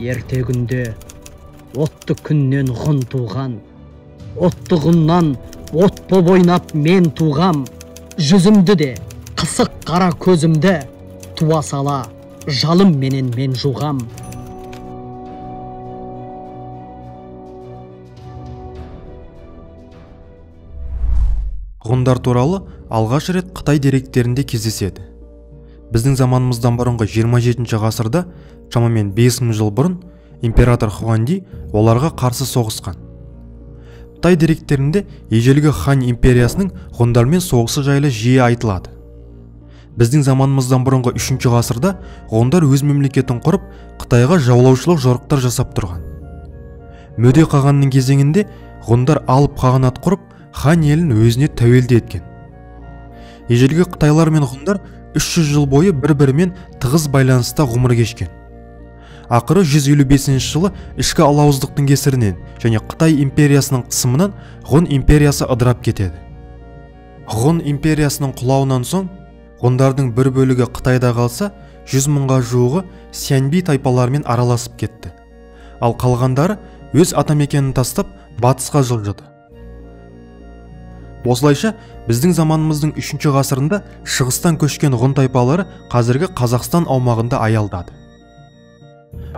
Ертегінде отты күннен ғұн туған, оттығыннан от боп ойнап мен туғам. Жүзімді де қысық қара көзімді туа сала жалым менен мен жуғам. Ғұндар туралы алғаш рет Қытай деректерінде кездеседі. Біздің заманымыздан бұрынғы 27 ғасырда, шамамен 5000 жыл бұрын, император Хуанди оларға қарсы соғысқан. Қытай деректерінде ежелгі Хан империясының ғұндармен соғысы жайлы жиі айтылады. Біздің заманымыздан бұрынғы 3 ғасырда ғұндар өз мемлекетін құрып, Қытайға жаулаушылық жорықтар жасап тұрған. Мөде қағанның кезеңінде ғұндар алып қағанат құрып, хан елін өзіне тәуелді еткен. Ежелгі қытайлар мен ғұндар 300 жыл бойы бір-бірімен тығыз байланыста ғұмыр кешкен. Ақыры 155 жылы ішкі алауыздықтың кесірінен және Қытай империясының қысымынан ғұн империясы ыдырап кетеді. Ғұн империясының құлауынан соң ғұндардың бір бөлігі Қытайда қалса, 100 мыңға жуығы Сяньби тайпаларымен араласып кетті. Ал қалғандары өз атамекенін тастап батысқа жылжыды. Осылайша, біздің заманымыздың 3 ғасырында шығыстан көшкен ғұн тайпалары қазіргі Қазақстан аумағында аялдады.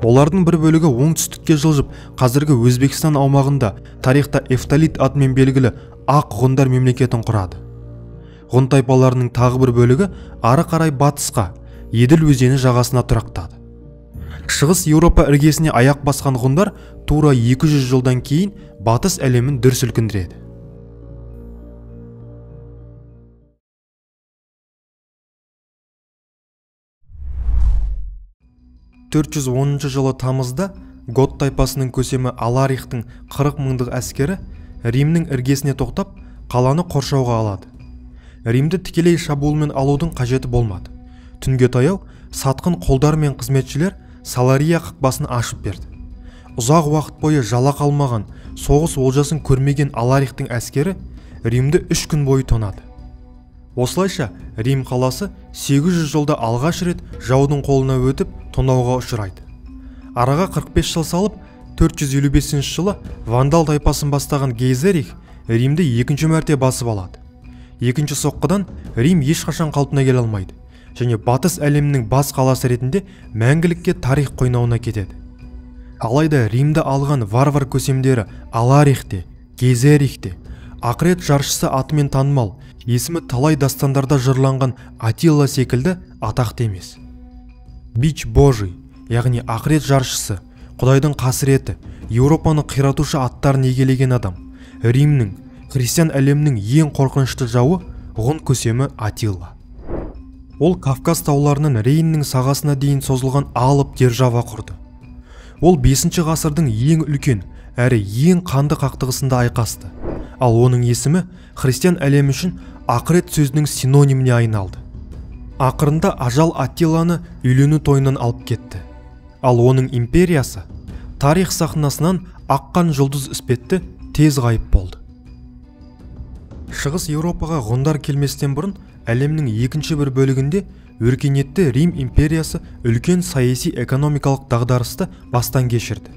Олардың бір бөлігі оңтүстікке жылжып, қазіргі Өзбекстан аумағында тарихта Эфталит атымен белгілі ақ ғұндар мемлекетін құрады. Ғұн тайпаларының тағы бір бөлігі ары қарай батысқа, Еділ өзені жағасына тұрақтады. Шығыс Еуропа іргесіне аяқ басқан ғұндар тура 200 жылдан кейін батыс әлемін дүр сілкіндіреді. 410 жылы тамызда Гот тайпасының көсемі Аларихтың 40 мыңдық әскері Римнің іргесіне тоқтап, қаланы қоршауға алады. Римді тікелей шабуылмен алудың қажеті болмады. Түнге таяу сатқын қолдар мен қызметшілер Салария қақпасын ашып берді. Ұзақ уақыт бойы жалақ алмаған, соғыс олжасын көрмеген Аларихтың әскері Римді 3 күн бойы тонады. Осылайша Рим қаласы 800 жылда алғаш рет жаудың қолына өтіп тонауға ұшырайды. Араға 45 жыл салып, 455 жылы Вандал тайпасын бастаған Гейзерих Римді екінші мәрте басып алады. Екінші соққыдан Рим ешқашан қалпына келе алмайды және батыс әлемінің бас қаласы ретінде мәңгілікке тарих қойнауына кетеді. Алайда Римді алған варвар көсемдері Аларих те, Гейзерих те, ақырет жаршысы атымен танымал, есімі талай дастандарда жырланған Атилла секілді атақты емес. Бич Божий, яғни ақырет жаршысы, Құдайдың қасіреті, Еуропаны қиратушы аттарын егелеген адам, Римнің, христиан әлемнің ең қорқынышты жауы ғұн көсемі Атилла. Ол Кавказ тауларынан Рейннің сағасына дейін созылған алып держава құрды. Ол 5 ғасырдың ең үлкен әрі ең қанды қақтығысында айқасты. Ал оның есімі христиан әлемі үшін ақырет сөзінің синониміне айналды. Ақырында ажал Атилланы үйлену тойынан алып кетті. Ал оның империясы тарих сахнасынан аққан жұлдыз іспетті тез ғайып болды. Шығыс Еуропаға ғұндар келместен бұрын әлемнің екінші бір бөлігінде өркениетті Рим империясы үлкен саяси экономикалық дағдарысты бастан кешірді.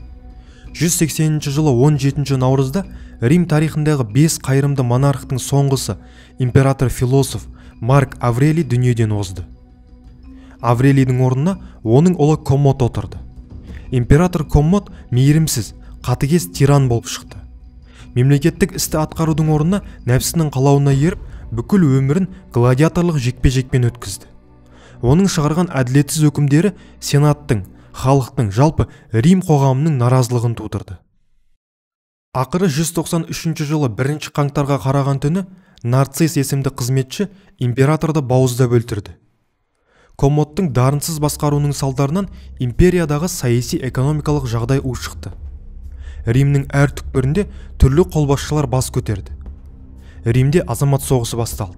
180 жылы 17 наурызда Рим тарихындағы 5 қайырымды монархтың соңғысы император философ Марк Аврелий дүниеден озды. Аврелийдің орнына оның ұлы Коммод отырды. Император Коммод мейірімсіз, қатыгез тиран болып шықты. Мемлекеттік істі атқарудың орнына нәпсінің қалауына еріп, бүкіл өмірін гладиаторлық жекпе-жекпен өткізді. Оның шығарған әділетсіз өкімдері сенаттың, халықтың, жалпы Рим қоғамының наразылығын тудырды. Ақыры 193 жылы 1 қаңтарға қараған түні Нарцисс есімді қызметші императорды бауыздап өлтірді. Коммодтың дарынсыз басқаруының салдарынан империядағы саяси экономикалық жағдай ушықты. Римнің әр түкпірінде түрлі қолбасшылар бас көтерді. Римде азамат соғысы басталды.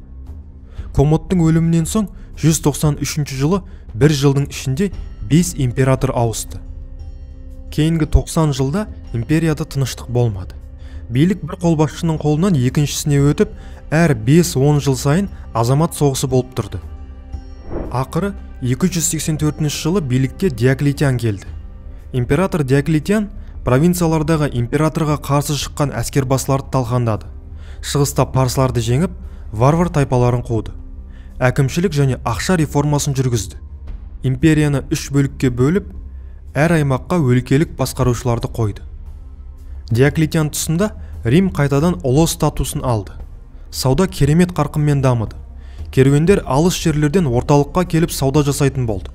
Коммодтың өлімінен соң 193 жылы 1 жылдың ішінде 5 император ауысты. Кейінгі 90 жылда империяда тыныштық болмады. Билік бір қолбасшының қолынан екіншісіне өтіп, әр 5-10 жыл сайын азамат соғысы болып тұрды. Ақыры 284 жылы билікке Диоклетиан келді. Император Диоклетиан провинциялардағы императорға қарсы шыққан әскербасыларды талқандады. Шығыста парсыларды жеңіп, варвар тайпаларын қуды. Әкімшілік және ақша реформасын жүргізді. Империяны 3 бөлікке бөліп, әр аймаққа өлкелік басқарушыларды қойды. Диоклетиан тұсында Рим қайтадан ұлы статусын алды. Сауда керемет қарқынмен дамыды. Керуендер алыс жерлерден орталыққа келіп сауда жасайтын болды.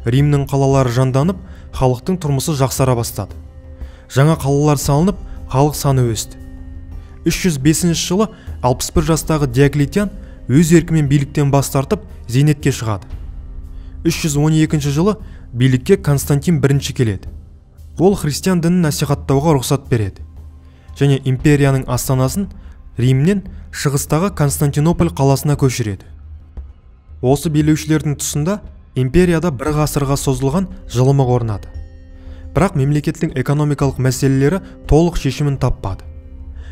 Римнің қалалары жанданып, халықтың тұрмысы жақсара бастады. Жаңа қалалар салынып, халық саны өсті. 305 жылы 61 жастағы Диоклетиан өз еркімен биліктен бас тартып, зейнетке шығады. 312 жылы билікке Константин I келеді. Ол христиан дінін насихаттауға рұқсат береді. Және империяның астанасын Римнен шығыстағы Константинополь қаласына көшіреді. Осы билеушілердің тұсында империяда бір ғасырға созылған жылымық орнады. Бірақ мемлекеттің экономикалық мәселелері толық шешімін таппады.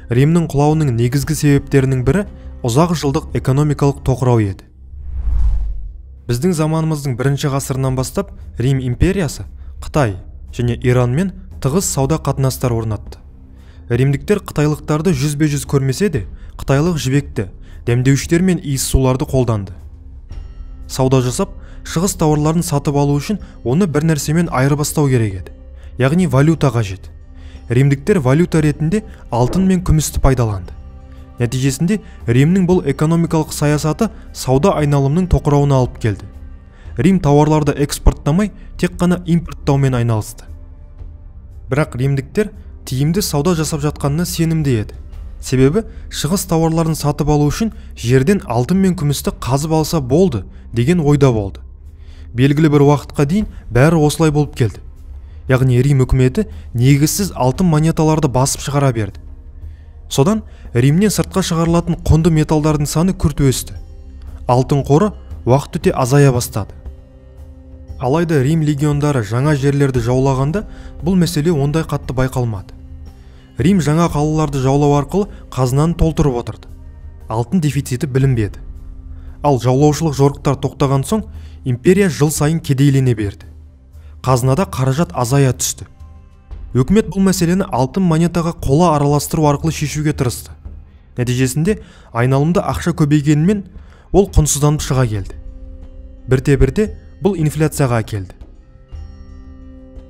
Римнің құлауының негізгі себептерінің бірі ұзақ жылдық экономикалық тоқырау еді. Біздің заманымыздың 1 ғасырынан бастап Рим империясы Қытай және Иранмен тығыз сауда қатынастар орнатты. Римдіктер қытайлықтарды жүзбе-жүз көрмесе де, қытайлық жібекті, дәмдеуіштер мен иіссуларды қолданды. Сауда жасап, шығыс тауарларын сатып алу үшін оны бір нәрсемен айырбастау керек еді. Яғни валюта қажет. Римдіктер валюта ретінде алтын мен күмісті пайдаланды. Нәтижесінде Римнің бұл экономикалық саясаты сауда айналымның тоқырауына алып келді. Рим тауарларды экспорттамай, тек қана импорттаумен айналысты. Бірақ римдіктер тиімді сауда жасап жатқанына сенімді еді. Себебі шығыс тауарларын сатып алу үшін жерден алтын мен күмісті қазып алса болды деген ойда болды. Белгілі бір уақытқа дейін бәрі осылай болып келді. Яғни Рим үкіметі негізсіз алтын монеталарды басып шығара берді. Содан Римнен сыртқа шығарылатын құнды металдардың саны күрт өсті. Алтын қоры уақыт өте азая бастады. Алайда Рим легиондары жаңа жерлерді жаулағанда бұл мәселе ондай қатты байқалмады. Рим жаңа қалаларды жаулау арқылы қазынаны толтырып отырды. Алтын дефициті білінбеді. Ал жаулаушылық жорықтар тоқтаған соң империя жыл сайын кедейлене берді. Қазынада қаражат азая түсті. Өкімет бұл мәселені алтын монетаға қола араластыру арқылы шешуге тырысты. Нәтижесінде айналымда ақша көбейгенімен ол құнсызданып шыға келді. Бірте-бірте бұл инфляцияға әкелді.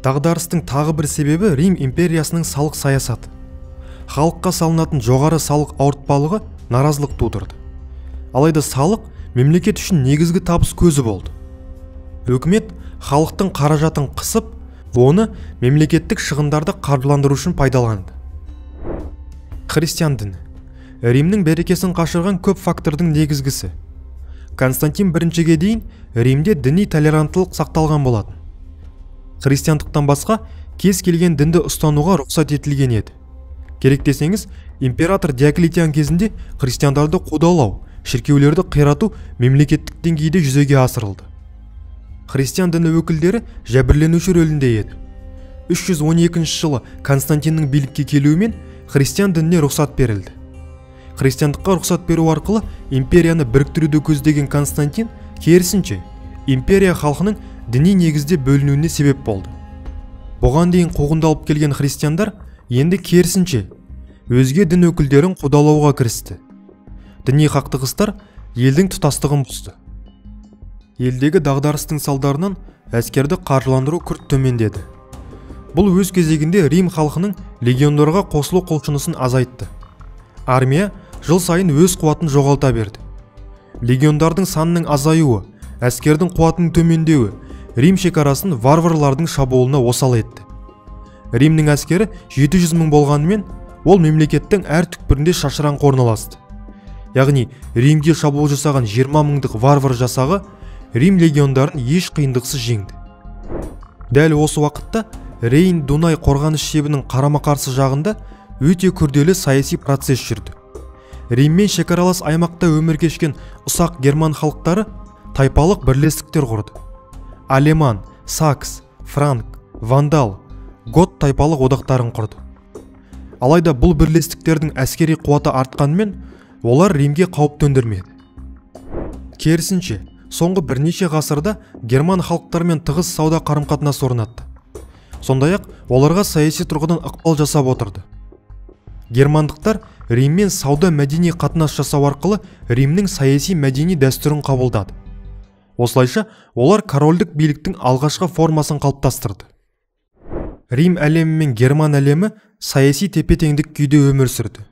Дағдарыстың тағы бір себебі Рим империясының салық саясаты. Халыққа салынатын жоғары салық ауыртпалығы наразылық тудырды. Алайда салық мемлекет үшін негізгі табыс көзі болды. Өкімет халықтың қаражатын қысып, оны мемлекеттік шығындарды қаржыландыру үшін пайдаланды. Христиан діні. Римнің берекесін қашырған көп фактордың негізгісі. Константин I-ге дейін Римде діни толеранттылық сақталған болатын. Христиандықтан басқа кез келген дінді ұстануға рұқсат етілген еді. Керек десеңіз, император Диоклетиан кезінде христиандарды қудалау, шіркеулерді қирату мемлекеттік деңгейде жүзеге асырылды. Христиан діні өкілдері жәбірленуші рөлінде еді. 312 жылы Константиннің билікке келуімен христиан дініне рұқсат берілді. Христиандыққа рұқсат беру арқылы империяны біріктіруді көздеген Константин, керісінше, империя халқының діни негізде бөлінуіне себеп болды. Бұған дейін қуғындалып келген христиандар енді керісінше, өзге дін өкілдерін қудалауға кірісті. Діни қақтығыстар елдің тұтастығын бұзды. Елдегі дағдарыстың салдарынан әскерді қаржыландыру күрт төмендеді. Бұл өз кезегінде Рим халқының легиондарға қосылу құлшынысын азайтты. Армия жыл сайын өз қуатын жоғалта берді. Легиондардың санының азаюы, әскердің қуатының төмендеуі Рим шекарасын варварлардың шабуылына осал етті. Римнің әскері 700 мың болғанымен, ол мемлекеттің әр түкпірінде шашыраңқы орналасты. Яғни Римге шабуыл жасаған 20 мыңдық варвар жасағы Рим легиондарын еш қиындықсыз жеңді. Дәл осы уақытта Рейн-Дунай қорғаныс шебінің қарама-қарсы жағында өте күрделі саяси процесс жүрді. Риммен шекаралас аймақта өмір кешкен ұсақ герман халықтары тайпалық бірлестіктер құрды. Алеман, Сакс, Франк, Вандал, Гот тайпалық одақтарын құрды. Алайда бұл бірлестіктердің әскери қуаты артқанымен, олар Римге қауіп төндірмеді. Керісінше, соңғы бірнеше ғасырда герман халықтарымен тығыз сауда қарым-қатынас орнатты. Сондай-ақ оларға саяси тұрғыдан ықпал жасап отырды. Германдықтар Риммен сауда мәдени қатынас жасау арқылы Римнің саяси мәдени дәстүрін қабылдады. Осылайша олар корольдік биліктің алғашқы формасын қалыптастырды. Рим әлемі мен Герман әлемі саяси тепе-теңдік күйде өмір сүрді.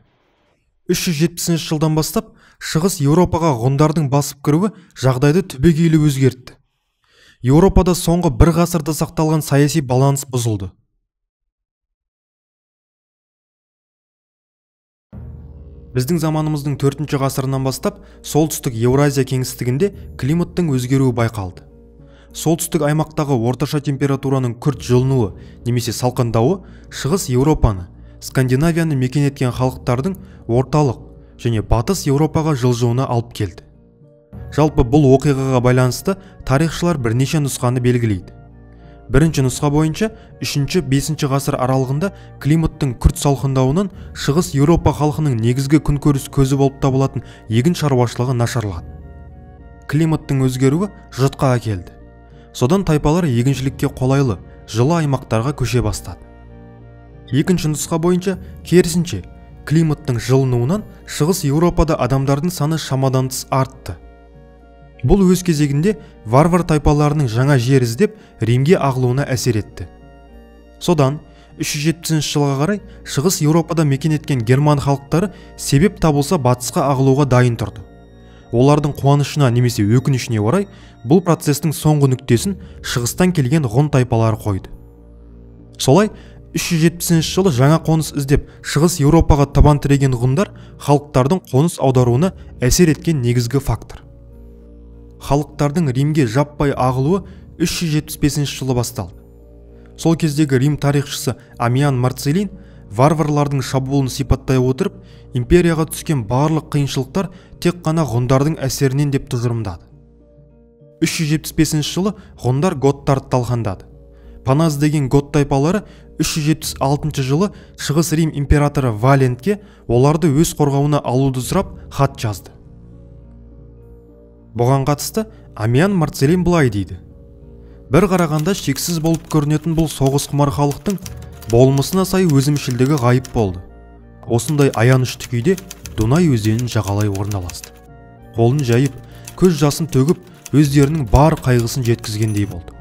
370 жылдан бастап Шығыс Еуропаға ғұндардың басып кіруі жағдайды түбегейлі өзгертті. Еуропада соңғы бір ғасырда сақталған саяси баланс бұзылды. Біздің заманымыздың 4-ші ғасырынан бастап солтүстік Еуразия кеңістігінде климаттың өзгеруі байқалды. Солтүстік аймақтағы орташа температураның күрт жылынуы немесе салқындауы Шығыс Еуропаны, Скандинавияны мекен еткен халықтардың орталық және батыс Еуропаға жылжуына алып келді. Жалпы бұл оқиғаға байланысты тарихшылар бірнеше нұсқаны белгілейді. Бірінші нұсқа бойынша 3-5 ғасыр аралығында климаттың күрт салқындауынан Шығыс Еуропа халқының негізгі күнкөріс көзі болып табылатын егін шаруашылығы нашарлады. Климаттың өзгеруі жұтқа әкелді. Содан тайпалар егіншілікке қолайлы, жылы аймақтарға көше бастады. Екінші нұсқа бойынша керісінше климаттың жылынуынан Шығыс Еуропада адамдардың саны шамадан тыс артты. Бұл өз кезегінде варвар тайпаларының жаңа жер іздеп Римге ағылуына әсер етті. Содан 370 жылға қарай Шығыс Еуропада мекен еткен герман халықтары себеп табылса батысқа ағылуға дайын тұрды. Олардың қуанышына немесе өкінішіне орай бұл процестің соңғы нүктесін шығыстан келген ғұн тайпалары қойды. Солай 370 жылы жаңа қоныс іздеп Шығыс Еуропаға табан тіреген ғұндар халықтардың қоныс аударуына әсер еткен негізгі фактор. Халықтардың Римге жаппай ағылуы 375 жылы басталды. Сол кездегі Рим тарихшысы Амиан Марцелин варварлардың шабуылын сипаттай отырып, империяға түскен барлық қиыншылықтар тек қана ғұндардың әсерінен деп тұжырымдады. 375 жылы ғұндар готтарды талқандады. Паназ деген гот тайпалары 376 жылы Шығыс Рим императоры Валентке оларды өз қорғауына алуды сұрап хат жазды. Бұған қатысты Амиан Марцелин былай дейді: бір қарағанда шексіз болып көрінетін бұл соғыс құмар халықтың болмысына сай өзімшілдігі ғайып болды. Осындай аянышты күйде Дунай өзенін жағалай орналасты. Қолын жайып, көз жасын төгіп, өздерінің бар қайғысын жеткізгендей болды.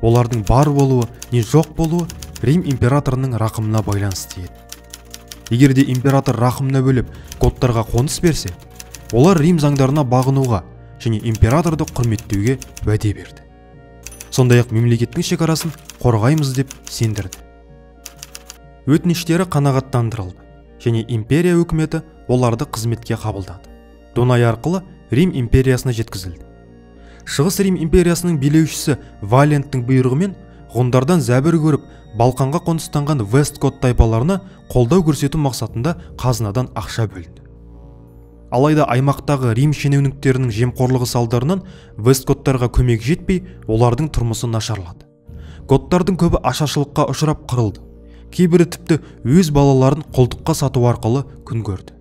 Олардың бар болуы, не жоқ болуы Рим императорының рақымына байланысты еді. Егер де император рақымына бөліп готтарға қоныс берсе, олар Рим заңдарына бағынуға және императорды құрметтеуге уәде берді. Сондай-ақ мемлекеттің шекарасын қорғаймыз деп сендірді. Өтініштері қанағаттандырылды және империя өкіметі оларды қызметке қабылдады. Дунай арқылы Рим империясына жеткізілді. Шығыс Рим империясының билеушісі Валенттің бұйрығымен ғұндардан зәбір көріп, Балқанға қоныстанған Вестгот тайпаларына қолдау көрсету мақсатында қазынадан ақша бөлінді. Алайда аймақтағы Рим шенеуніктерінің жемқорлығы салдарынан Вестготтарға көмек жетпей, олардың тұрмысы нашарлады. Готтардың көбі ашаршылыққа ұшырап қырылды. Кейбірі тіпті өз балаларын құлдыққа сату арқылы күн көрді.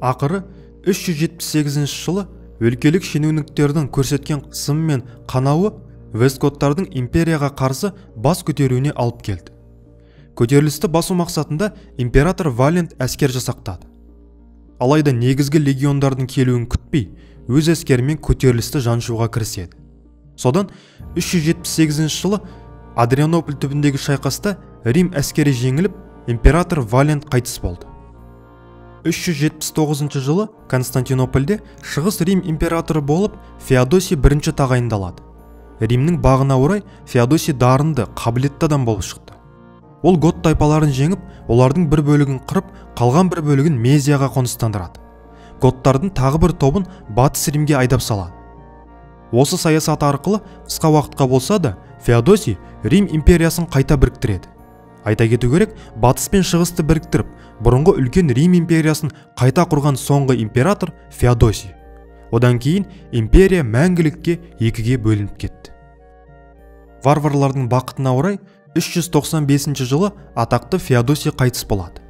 Ақыры 378 жылы өлкелік шенеуніктердің көрсеткен қысымы мен қанауы Вестготтардың империяға қарсы бас көтеруіне алып келді. Көтерілісті басу мақсатында император Валент әскер жасақтады. Алайда негізгі легиондардың келуін күтпей, өз әскерімен көтерілісті жаншуға кіріседі. Содан 378 жылы Адрианополь түбіндегі шайқаста Рим әскері жеңіліп, император Валент қайтыс болды. 379 жылы Константинопольде Шығыс Рим императоры болып Феодосий бірінші тағайындалады. Римнің бағына орай Феодосий дарынды, қабілетті адам болып шықты. Ол гот тайпаларын жеңіп, олардың бір бөлігін қырып, қалған бір бөлігін Мезияға қоныстандырады. Готтардың тағы бір тобын Батыс Римге айдап салады. Осы саясат арқылы қысқа уақытқа болса да, Феодосий Рим империясын қайта біріктіреді. Айта кету керек, батыс пен шығысты біріктіріп, бұрынғы үлкен Рим империясын қайта құрған соңғы император Феодосий. Одан кейін империя мәңгілікке екіге бөлініп кетті. Варварлардың бақытына орай 395 жылы атақты Феодосий қайтыс болады.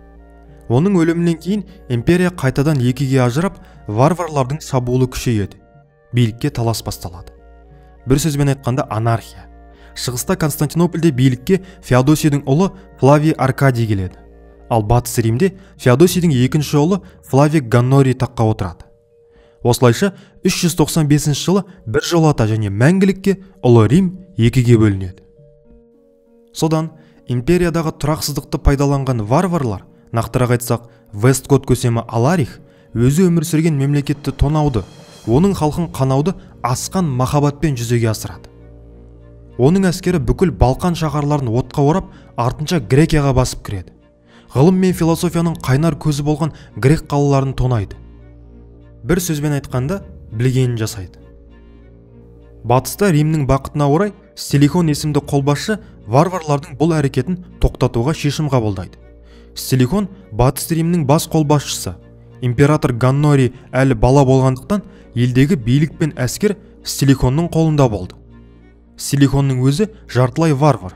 Оның өлімінен кейін империя қайтадан екіге ажырап, варварлардың шабуылы күшейеді. Билікке талас басталады. Бір сөзбен айтқанда анархия. шығыста Константинопольде билікке Феодосийдің ұлы Флавий Аркадий келеді. Ал батыс Римде Феодосийдің екінші ұлы Флавий Ганнорий таққа отырады. Осылайша 395 жылы біржолата және мәңгілікке ұлы Рим екіге бөлінеді. Содан империядағы тұрақсыздықты пайдаланған варварлар, нақтырақ айтсақ Вестгот көсемі Аларих, өзі өмір сүрген мемлекетті тонауды, оның халқын қанауды асқан махаббатпен жүзеге асырады. Оның әскері бүкіл Балқан шаһарларын отқа орап, артынша Грекияға басып кіреді. Ғылым мен философияның қайнар көзі болған грек қалаларын тонайды. Бір сөзбен айтқанда, білгенін жасайды. Батыста Римнің бақытына орай Стилихон есімді қолбасшы варварлардың бұл әрекетін тоқтатуға шешім қабылдайды. Стилихон батыс Римнің бас қолбасшысы. Император Ганнорий әлі бала болғандықтан елдегі билік пен әскер Стилихонның қолында болды. Стилихонның өзі жартылай варвар.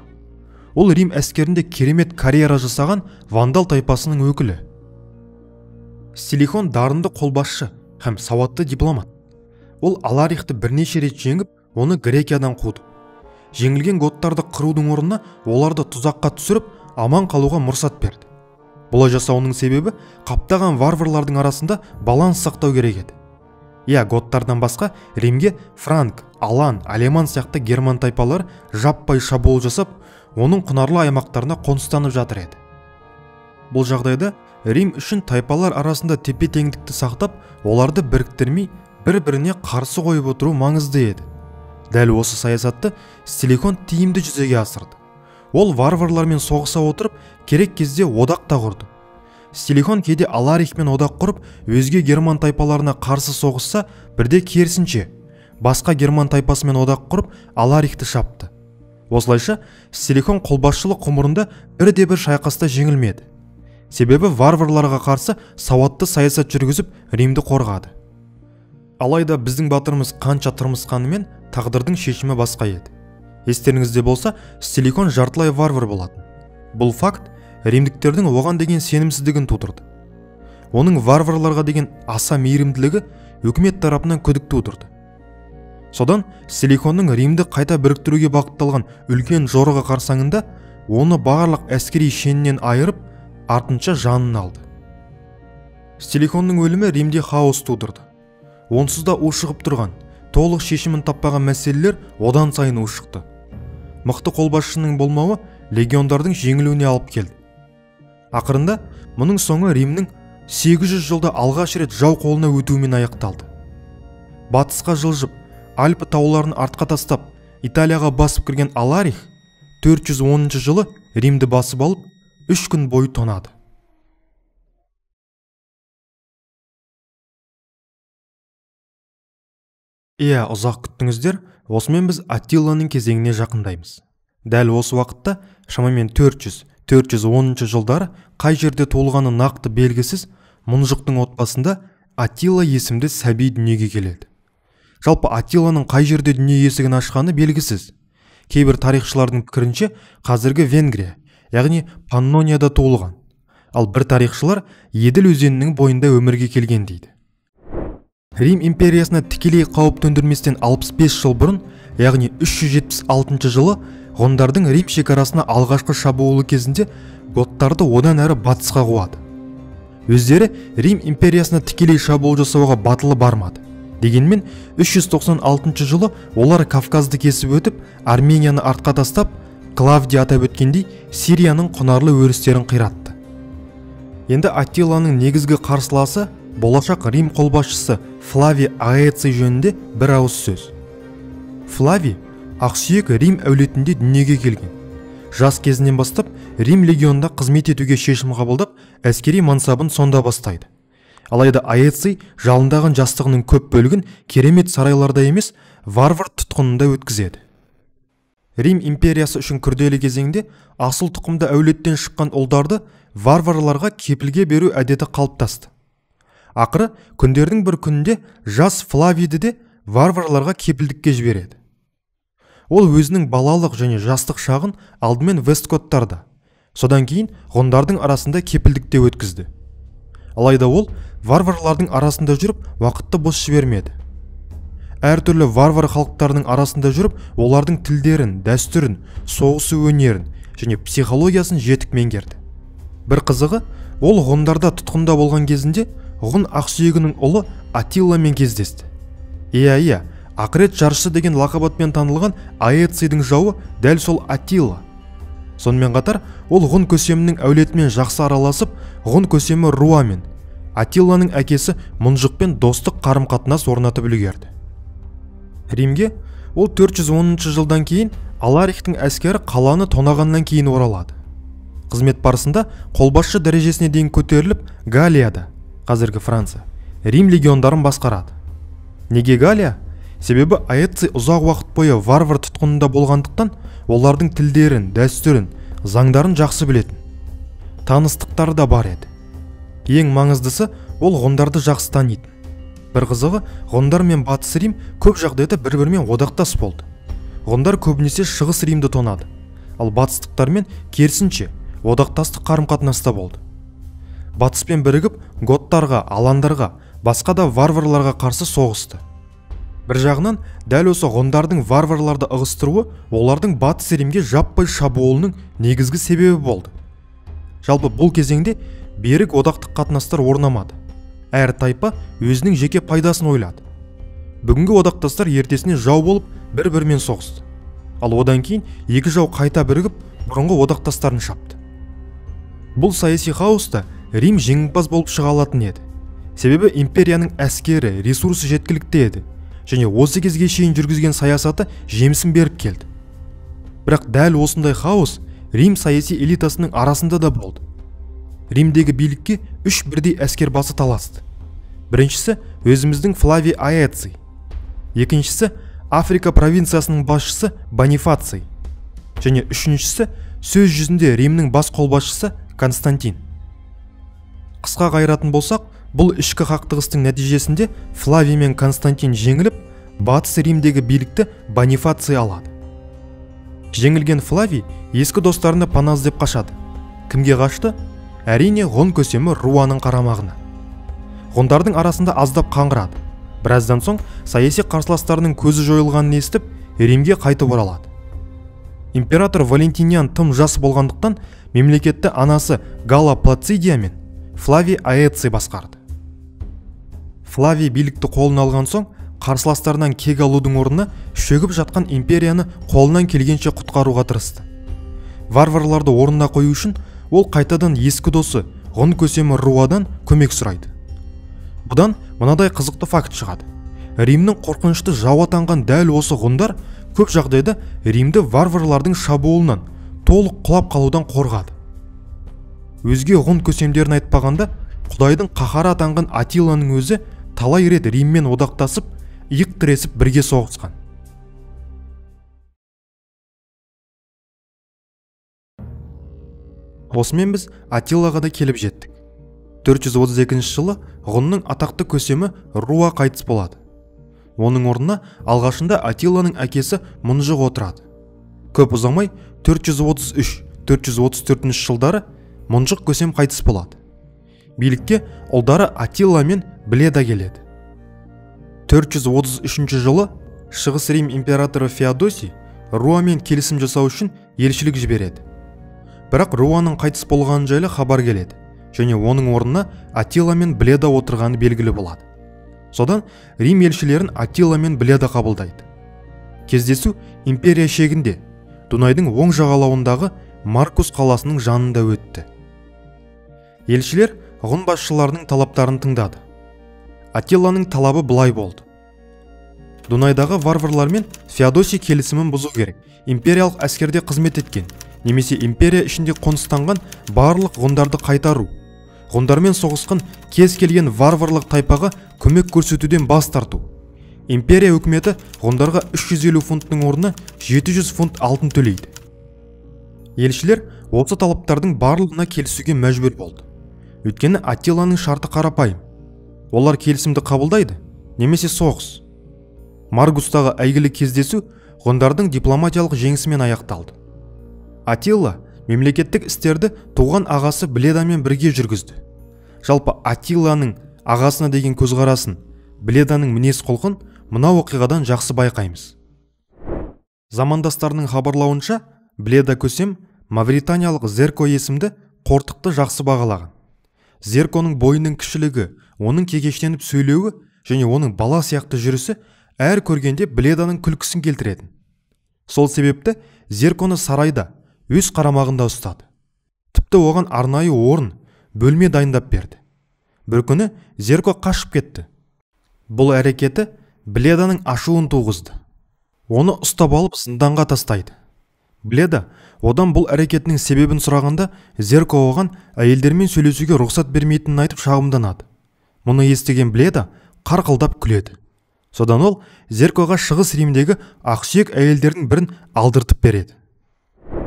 Ол Рим әскерінде керемет карьера жасаған вандал тайпасының өкілі. Стилихон дарынды қолбасшы һәм сауатты дипломат. Ол Аларихты бірнеше рет жеңіп, оны Грекиядан қуды. Жеңілген готтарды қырудың орнына оларды тұзаққа түсіріп, аман қалуға мұрсат берді. Бұлай жасауының себебі қаптаған варварлардың арасында баланс сақтау керек еді. Готтардан басқа Римге франк, алан, алеман сияқты герман тайпалар жаппай шабуыл жасап, оның құнарлы аймақтарына қоныстанып жатыр еді. Бұл жағдайда Рим үшін тайпалар арасында тепе-теңдікті сақтап, оларды біріктірмей, бір-біріне қарсы қойып отыру маңызды еді. Дәл осы саясатты Стилихон тиімді жүзеге асырды. Ол варварлармен соғыса отырып, керек кезде одақ та құрды. Стилихон кейде Аларихпен одақ құрып, өзге герман тайпаларына қарсы соғысса, бірде керісінше, басқа герман тайпасымен одақ құрып, Аларихты шапты. Осылайша, Стилихон қолбасшылық ғұмырында бірде-бір шайқаста жеңілмеді. Себебі варварларға қарсы сауатты саясат жүргізіп, Римді қорғады. Алайда біздің батырымыз қанша тырмысқанымен, тағдырдың шешімі басқа еді. Естеріңізде болса, Стилихон жартылай варвар болатын. Бұл факт римдіктердің оған деген сенімсіздігін тудырды. Оның варварларға деген аса мейірімділігі үкімет тарапынан күдік тудырды. Содан Стилихонның Римді қайта біріктіруге бағытталған үлкен жорығы қарсаңында оны барлық әскери шенінен айырып, артынша жанын алды. Стилихонның өлімі Римде хаос тудырды. Онсыз да ушығып тұрған, толық шешімін таппаған мәселелер одан сайын ушықты. Мықты қолбасшының болмауы легиондардың жеңілуіне алып келді. Ақырында мұның соңы Римнің 800 жылда алғаш рет жау қолына өтуімен аяқталды. Батысқа жылжып, Альпі тауларын артқа тастап, Италияға басып кірген Аларих 410 жылы Римді басып алып, 3 күн бойы тонады. Ұзақ күттіңіздер, осымен біз Аттиланың кезеңіне жақындаймыз. Дәл осы уақытта шамамен 400-410 жылдары қай жерде туылғаны нақты белгісіз мұнжықтың отбасында Аттила есімді сәби дүниеге келеді. Жалпы Аттиланың қай жерде дүние есігін ашқаны белгісіз. Кейбір тарихшылардың пікірінше қазіргі Венгрия, яғни Паннонияда туылған. Ал бір тарихшылар Еділ өзенінің бойында өмірге келген дейді. Рим империясына тікелей қауіп төндірместен 65 жыл бұрын, яғни 376 жылы, ғұндардың Рим шекарасына алғашқы шабуылы кезінде готтарды одан әрі батысқа қуады. Өздері Рим империясына тікелей шабуыл жасауға батылы бармады. Дегенмен 396 жылы олар Кавказды кесіп өтіп, Арменияны артқа тастап, Клавдий атап өткендей Сирияның құнарлы өрістерін қиратты. Енді Аттиланың негізгі қарсыласы болашақ Рим қолбасшысы Флавий Аэций жөнінде бір ауыз сөз. Флавий ақсүйек Рим әулетінде дүниеге келген. Жас кезінен бастап Рим легионында қызмет етуге шешім қабылдап, әскери мансабын сонда бастайды. Алайда Аэций жалындаған жастығының көп бөлігін керемет сарайларда емес, варвар тұтқынында өткізеді. Рим империясы үшін күрделі кезеңде асыл тұқымды әулеттен шыққан ұлдарды варварларға кепілге беру әдеті қалыптасты. Ақыры күндердің бір күнінде жас Флавийді де варварларға кепілдікке жібереді. Ол өзінің балалық және жастық шағын алдымен Вестготтарда, содан кейін ғұндардың арасында кепілдікте өткізді. Алайда ол варварлардың арасында жүріп, уақытты бос жібермеді. әртүрлі варвар халықтарының арасында жүріп, олардың тілдерін, дәстүрін, соғысу өнерін және психологиясын жетік меңгерді. Бір қызығы, ол ғұндарда тұтқында болған кезінде ғұн ақсүйегінің ұлы Атилламен кездесті. Иә, ақырет жаршысы деген лақабатпен танылған Аэцийдің жауы дәл сол Атилла. Сонымен қатар, ол ғұн көсемінің әулетімен жақсы араласып, ғұн көсемі Руамен, Атилланың әкесі Мұнжықпен достық қарым-қатынас орнатып үлгерді. Римге ол 410 жылдан кейін Аларихтің әскері қаланы тонағаннан кейін оралады. Қызмет барысында қолбасшы дәрежесіне дейін көтеріліп, Галлияда, қазіргі Франция, Рим легиондарын басқарады. Неге Галлия? Себебі Аэций ұзақ уақыт бойы варвар тұтқынында болғандықтан, олардың тілдерін, дәстүрін, заңдарын жақсы білетін. Таныстықтары да бар еді. Ең маңыздысы, ол ғұндарды жақсы танитын. Бір қызығы, ғұндар мен Батыс Рим көп жағдайда бір-бірімен одақтас болды. Ғұндар көбінесе Шығыс Римді тонады, ал батыстықтармен керісінше одақтастық қарым-қатынаста болды. Батыспен бірігіп, готтарға, аландарға, басқа да варварларға қарсы соғысты. Бір жағынан, дәл осы ғұндардың варварларды ығыстыруы олардың Батыс Римге жаппай шабуылының негізгі себебі болды. Жалпы бұл кезеңде берік одақтық қатынастар орнамады. Әр тайпа өзінің жеке пайдасын ойлады. Бүгінгі одақтастар ертесіне жау болып бір-бірімен соғысты. Ал одан кейін екі жау қайта бірігіп, бұрынғы одақтастарын шапты. Бұл саяси хаоста Рим жеңімпаз болып шыға алатын еді. Себебі империяның әскері, ресурсы жеткілікті еді, және осы кезге шейін жүргізген саясаты жемісін беріп келді. Бірақ дәл осындай хаос Рим саяси элитасының арасында да болды. Римдегі билікке үш бірдей әскер басы таласты. Біріншісі өзіміздің Флавий Аэций, екіншісі Африка провинциясының басшысы Бонифаций, және үшіншісі сөз жүзінде Римнің бас қолбасшысы Константин. Қысқа қайыратын болсақ, бұл ішкі қақтығыстың нәтижесінде Флавий мен Константин жеңіліп, Батыс Римдегі билікті Бонифаций алады. Жеңілген Флавий ескі достарына пана іздеп қашады. Кімге қашты? Әрине ғұн көсемі Руаның қарамағына. Ғұндардың арасында аздап қаңғырады. Біраздан соң саяси қарсыластарының көзі жойылғанын естіп, Римге қайтып оралады. Император Валентиниан тым жас болғандықтан, мемлекетті анасы Галла Плацидия мен Флавий Аэций басқарды. Флавий билікті қолына алған соң, қарсыластарынан кек алудың орнына шөгіп жатқан империяны қолынан келгенше құтқаруға тырысты. Варварларды орнына қою үшін ол қайтадан ескі досы ғұн көсемі Руадан көмек сұрайды. Бұдан мынадай қызықты факт шығады. Римнің қорқынышты жау атанған дәл осы ғұндар көп жағдайда Римді варварлардың шабуылынан толық құлап қалудан қорғады. Өзге ғұн көсемдерін айтпағанда, Құдайдың қаһары атанған Атилланың өзі талай рет Риммен одақтасып, иық тіресіп бірге соғысқан. Осымен біз Атиллаға да келіп жеттік. 432 жылы ғұнның атақты көсемі Руа қайтыс болады. Оның орнына алғашында Атилланың әкесі Мұнжық отырады. Көп ұзамай 433-434 жылдары Мұнжық көсем қайтыс болады. Билікке ұлдары Атилла мен Бледа келеді. 433 жылы Шығыс Рим императоры Феодосий Руамен келісім жасау үшін елшілік жібереді. Бірақ Руаның қайтыс болғаны жайлы хабар келеді, және оның орнына Атилла мен Бледа отырғаны белгілі болады. Содан Рим елшілерін Атилла мен Бледа қабылдайды. Кездесу империя шегінде, Дунайдың оң жағалауындағы Маркус қаласының жанында өтті. Елшілер ғұн басшыларының талаптарын тыңдады. Атилланың талабы былай болды. Дунайдағы варварлармен Феодосий келісімін бұзу керек. Империялық әскерде қызмет еткен, немесе империя ішінде қоныстанған барлық ғұндарды қайтару. Ғұндармен соғысқан кез келген варварлық тайпаға көмек көрсетуден бас тарту. Империя үкіметі ғұндарға 350 фунттың орнына 700 фунт алтын төлейді. Елшілер осы талаптардың барлығына келісуге мәжбүр болды. Өйткені Атилланың шарты қарапайым. Олар келісімді қабылдайды, немесе соғыс. Маргустағы әйгілі кездесу ғұндардың дипломатиялық жеңісімен аяқталды. Атилла мемлекеттік істерді туған ағасы Бледамен бірге жүргізді. Жалпы Атилланың ағасына деген көзқарасын, Бледаның мінез құлқын мына оқиғадан жақсы байқаймыз. Замандастарының хабарлауынша, Бледа көсем мавританиялық Зерко есімді қортықты жақсы бағалаған. Зерконың бойының кішілігі, оның кекештеніп сөйлеуі және оның бала сияқты жүрісі әр көргенде Бледаның күлкісін келтіретін. Сол себепті Зерконы сарайда өз қарамағында ұстады. Тіпті оған арнайы орын, бөлме дайындап берді. Бір күні Зерко қашып кетті. Бұл әрекеті Бледаның ашуын туғызды. Оны ұстап алып зынданға тастайды. Бледа одан бұл әрекетінің себебін сұрағанда, Зерко оған әйелдермен сөйлесуге рұқсат бермейтінін айтып шағымданады. Мұны естіген Бледа қарқылдап күледі. Содан ол Зеркоға Шығыс Римдегі ақсүйек әйелдердің бірін алдыртып береді.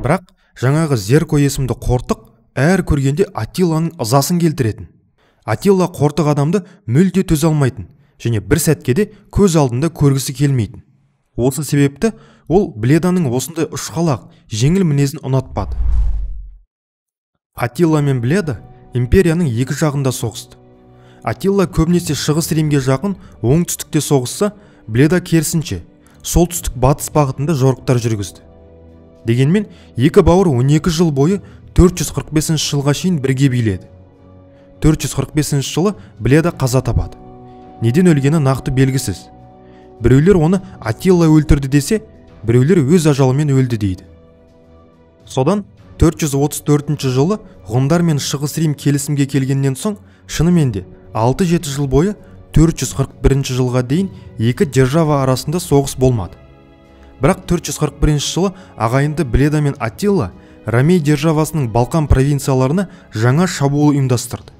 Бірақ жаңағы Зерко есімді қортық әр көргенде Аттиланың ызасын келтіретін. Аттила қортық адамды мүлде төзе алмайтын және бір сәтке де көз алдында көргісі келмейтін. Осы себепті ол Бледаның осындай ұшқалақ, жеңіл мінезін ұнатпады. Аттила мен Бледа империяның екі жағында соғысты. Аттила көбінесе Шығыс Римге жақын оңтүстікте соғысса, Бледа керісінше солтүстік батыс бағытында жорықтар жүргізді. Дегенмен екі бауыр 12 жыл бойы 445 жылға шейін бірге биледі. 445 жылы Бледа қаза табады. Неден өлгені нақты белгісіз. Біреулер оны Аттила өлтірді десе, біреулер өз ажалымен өлді дейді. Содан 434 жылы ғұндар мен Шығыс Рим келісімге келгеннен соң, шынымен де 6-7 жыл бойы 441 жылға дейін екі держава арасында соғыс болмады. Бірақ 441 жылы ағайынды Бледа мен Аттила Ромей державасының Балқан провинцияларына жаңа шабуыл ұйымдастырды.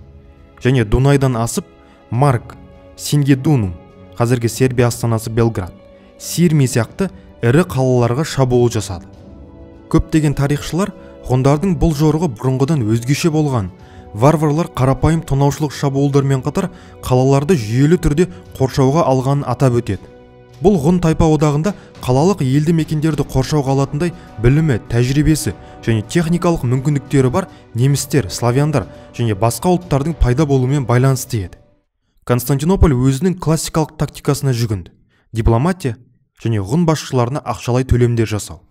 Және Дунайдан асып, Марк, Сингидунум, қазіргі Сербия астанасы Белград, Сирми сияқты ірі қалаларға шабуыл жасады. Көптеген тарихшылар ғұндардың бұл жорығы бұрынғыдан өзгеше болған, варварлар қарапайым тонаушылық шабуылдармен қатар қалаларды жүйелі түрде қоршауға алғанын атап өтеді. Бұл ғұн тайпа одағында қалалық елді мекендерді қоршауға алатындай білімі, тәжірибесі және техникалық мүмкіндіктері бар немістер, славяндар және басқа ұлттардың пайда болуымен байланысты еді. Константинополь өзінің классикалық тактикасына жүгінді: дипломатия және ғұн басшыларына ақшалай төлемдер жасау.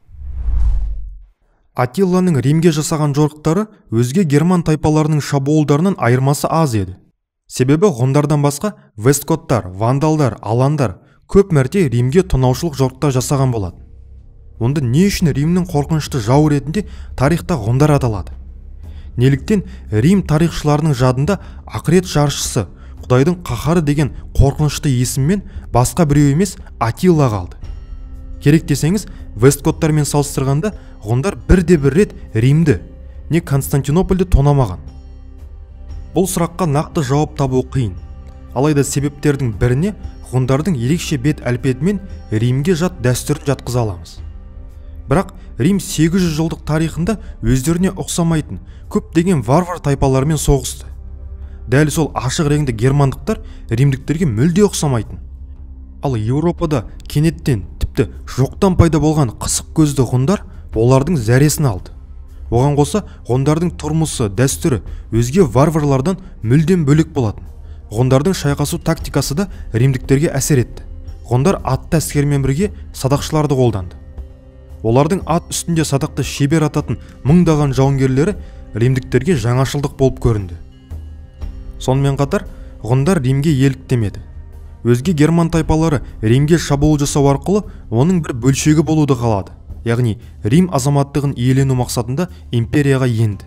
Аттиланың Римге жасаған жорықтары өзге герман тайпаларының шабуылдарынан айырмасы аз еді. Себебі ғұндардан басқа вестготтар, вандалдар, аландар көп мәрте Римге тонаушылық жорықтар жасаған болады. Онда не үшін Римнің қорқынышты жау ретінде тарихта ғұндар аталады? Неліктен Рим тарихшыларының жадында ақырет жаршысы, Құдайдың қаһары деген қорқынышты есіммен басқа біреу емес Аттила қалды? Керек десеңіз, вестготтармен салыстырғанда ғұндар бірде-бір рет Римді, не Константинопольді тонамаған. Бұл сұраққа нақты жауап табу қиын. Алайда себептердің біріне ғұндардың ерекше бет әлпетімен Римге жат дәстүрін жатқыза аламыз. Бірақ Рим 800 жылдық тарихында өздеріне ұқсамайтын көптеген варвар тайпалармен соғысты. Дәл сол ашық реңді германдықтар римдіктерге мүлде ұқсамайтын. Ал Еуропада кенеттен, тіпті жоқтан пайда болған қысық көзді ғұндар олардың зәресін алды. Оған қоса ғұндардың тұрмысы, дәстүрі өзге варварлардан мүлдем бөлек болатын. Ғұндардың шайқасу тактикасы да римдіктерге әсер етті. Ғұндар атты әскермен бірге садақшыларды қолданды. Олардың ат үстінде садақты шебер ататын мыңдаған жауынгерлері римдіктерге жаңашылдық болып көрінді. Сонымен қатар ғұндар Римге еліктемеді. Өзге герман тайпалары Римге шабуыл жасау арқылы оның бір бөлшегі болуды қалады. Яғни Рим азаматтығын иелену мақсатында империяға енді.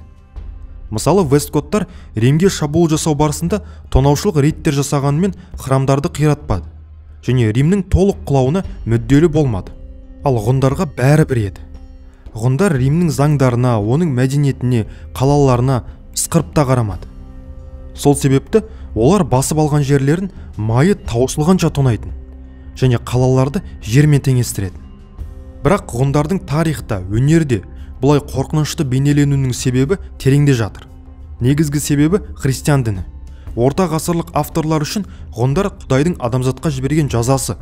Мысалы, вестготтар Римге шабуыл жасау барысында тонаушылық рейдтер жасағанымен храмдарды қиратпады және Римнің толық құлауына мүдделі болмады. Ал ғұндарға бәрі бір еді. Ғұндар Римнің заңдарына, оның мәдениетіне, қалаларына ысқырып та қарамады. Сол себепті олар басып алған жерлерін майы таусылғанша тонайтын және қалаларды жермен теңестіретін. Бірақ ғұндардың тарихта, өнерде бұлай қорқынышты бейнеленуінің себебі тереңде жатыр. Негізгі себебі христиан діні. Орта ғасырлық авторлар үшін ғұндар Құдайдың адамзатқа жіберген жазасы,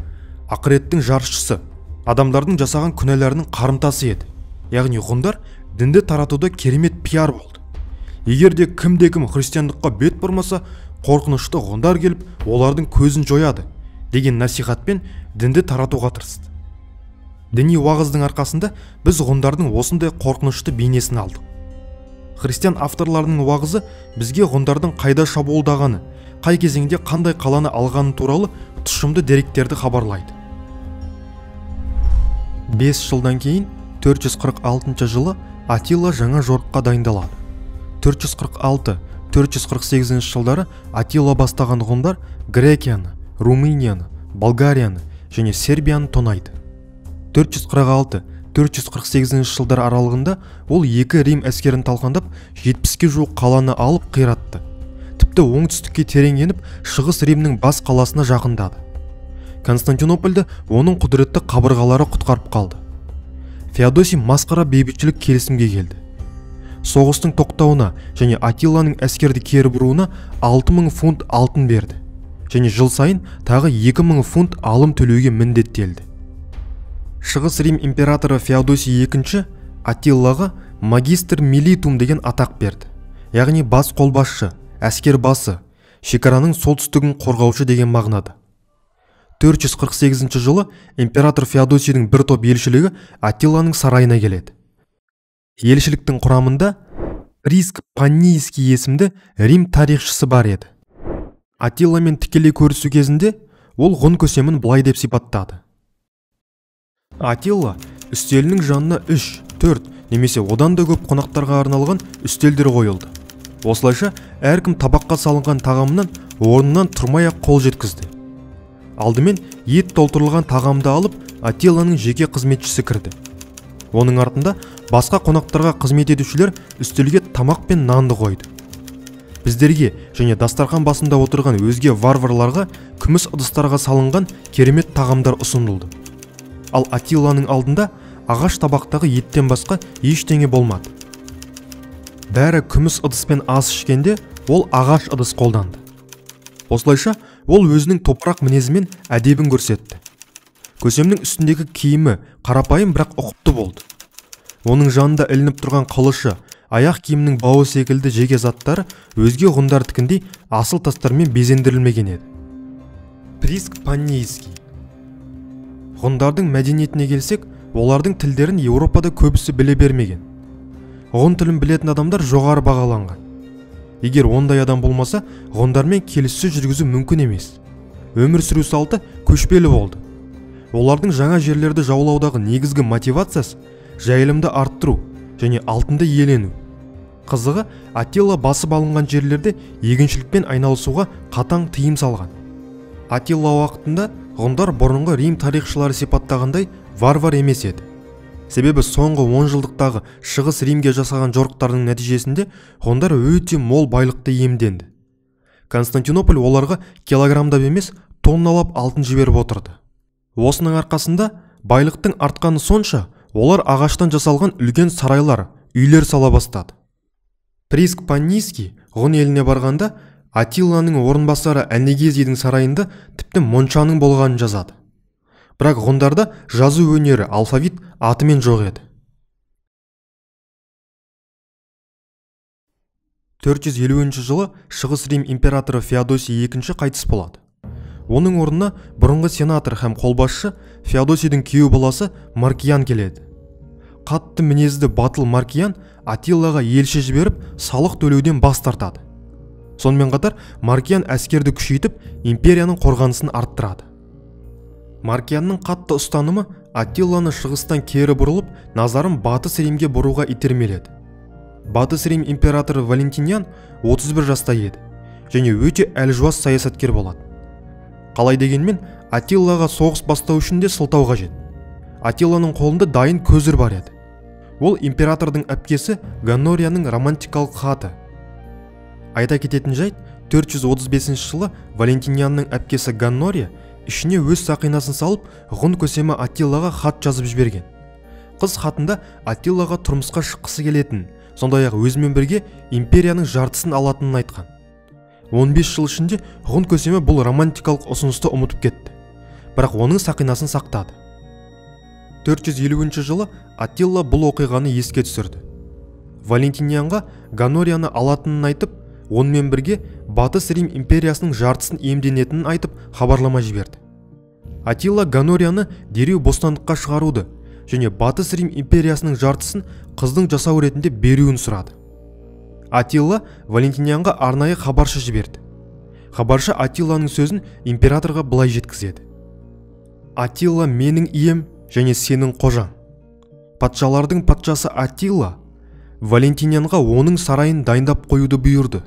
ақыреттің жаршысы, адамдардың жасаған күнәларының қарымтасы еді. Яғни ғұндар дінді таратуда керемет пиар болды. Егерде кімде-кім христиандыққа бет бұрмаса, қорқынышты ғұндар келіп, олардың көзін жояды. деген насихатпен дінді таратуға тырысты. Діни уағыздың арқасында біз ғұндардың осындай қорқынышты бейнесін алдық. Христиан авторларының уағызы бізге ғұндардың қайда шабуылдағаны, қай кезеңде қандай қаланы алғаны туралы тұшымды деректерді хабарлайды. 5 жылдан кейін 446 жылы Атилла жаңа жорыққа дайындалады. 446-448 жылдары Атилла бастаған ғұндар Грекияны, Румынияны, Болгарияны және Сербияны тонайды. 446-448 жылдар аралығында ол 2 Рим әскерін талқандап 70-ке жуық қаланы алып қиратты. Тіпті оңтүстікке терең еніп, шығыс Римнің бас қаласына жақындады. Константинопольді оның құдіретті қабырғалары құтқарып қалды. Феодосий масқара бейбітшілік келісімге келді. Соғыстың тоқтауына және Атилланың әскерді кері бұруына 6000 фунт алтын берді. Және жыл сайын тағы 2000 фунт алым төлеуге міндеттелді. Шығыс Рим императоры Феодосий II Атиллаға магистр милитум деген атақ берді. Яғни бас қолбасшы, әскер басы, шекараның солтүстігін қорғаушы деген мағынада. 448 жылы император Феодосийдің бір топ елшілігі Атилланың сарайына келеді. Елшіліктің құрамында Приск Паннийский есімді Рим тарихшысы бар еді. Атилламен тікелей көрісу кезінде ол ғұн көсемін былай деп сипаттады. Атилла үстелінің жанына 3, 4 немесе одан да көп қонақтарға арналған үстелдер қойылды. Осылайша әркім табаққа салынған тағамнан орнынан тұрмай-ақ қол жеткізді. Алдымен ет толтырылған тағамды алып Атилланың жеке қызметшісі кірді. Оның артында басқа қонақтарға қызмет етушілер үстелге тамақ пен нанды қойды. Біздерге және дастархан басында отырған өзге варварларға күміс ыдыстарға салынған керемет тағамдар ұсынылды. Ал Атилланың алдында ағаш табақтағы еттен басқа ештеңе болмады. Бәрі күміс ыдыспен ас ішкенде ол ағаш ыдыс қолданды. Осылайша ол өзінің топырақ мінезімен әдебін көрсетті. Көсемнің үстіндегі киімі қарапайым бірақ ұқыпты болды. Оның жанында ілініп тұрған қылышы, аяқ киімнің бауы секілді жеке заттары өзге ғұндардікіндей асыл тастармен безендірілмеген еді. Приск Паннийский. Ғұндардың мәдениетіне келсек, олардың тілдерін Еуропада көбісі біле бермеген. Ғұн тілін білетін адамдар жоғары бағаланған. Егер ондай адам болмаса, ғұндармен келіссөз жүргізу мүмкін емес. Өмір сүру салты көшпелі болды. Олардың жаңа жерлерді жаулаудағы негізгі мотивациясы жайылымды арттыру және алтынды иелену. Қызығы, Атилла басып алынған жерлерде егіншілікпен айналысуға қатаң тыйым салған. Атилла уақытында ғұндар бұрынғы Рим тарихшылары сипаттағандай варвар емес еді. Себебі соңғы 10 жылдықтағы шығыс Римге жасаған жорықтардың нәтижесінде ғұндар өте мол байлықты иемденді. Константинополь оларға килограммдап емес тонналап алтын жіберіп отырды. Осының арқасында байлықтың артқаны сонша, олар ағаштан жасалған үлкен сарайлар, үйлер сала бастады. Приск Паннийский ғұн еліне барғанда Атилланың орынбасары Әнегезидің сарайында тіпті моншаның болғанын жазады. Бірақ ғұндарда жазу өнері, алфавит атымен жоқ еді. 450 жылы Шығыс Рим императоры Феодосий II қайтыс болады. Оның орнына бұрынғы сенатор һәм қолбасшы Феодосийдің күйеу баласы Маркиян келеді. Қатты мінезді батыл Маркиян Атиллаға елші жіберіп, салық төлеуден бас тартады. Сонымен қатар Маркиян әскерді күшейтіп, империяның қорғанысын арттырады. Маркиянның қатты ұстанымы Атилланы шығыстан кері бұрылып, назарын Батыс Римге бұруға итермеледі. Батыс Рим императоры Валентиниан 31 жаста еді және өте әлжуаз саясаткер болады. Қалай дегенмен, Атиллаға соғыс бастау үшін де сылтау қажет. Атилланың қолында дайын көзір бар еді. Ол императордың әпкесі Ганнорияның романтикалық хаты. Айта кететін жайт, 435 жылы Валентинианның әпкесі Ганнория ішіне өз сақинасын салып, ғұн көсемі Атиллаға хат жазып жіберген. Қыз хатында Атиллаға тұрмысқа шыққысы келетін, сондай-ақ өзімен бірге империяның жартысын алатынын айтқан. 15 жыл ішінде ғұн көсемі бұл романтикалық ұсынысты ұмытып кетті. Бірақ оның сақинасын сақтады. 450 жылы Атилла бұл оқиғаны еске түсірді. Валентинианға Ганорияны алатынын айтып, онымен бірге Батыс Рим империясының жартысын иемденетінін айтып хабарлама жіберді. Аттила Ганорияны дереу бостандыққа шығаруды және Батыс Рим империясының жартысын қыздың жасау ретінде беруін сұрады. Аттила Валентинианға арнайы хабаршы жіберді. Хабаршы Аттиланың сөзін императорға былай жеткізеді: Аттила менің ием және сенің қожаң. Патшалардың патшасы Аттила Валентинианға оның сарайын дайындап қоюды бұйырды.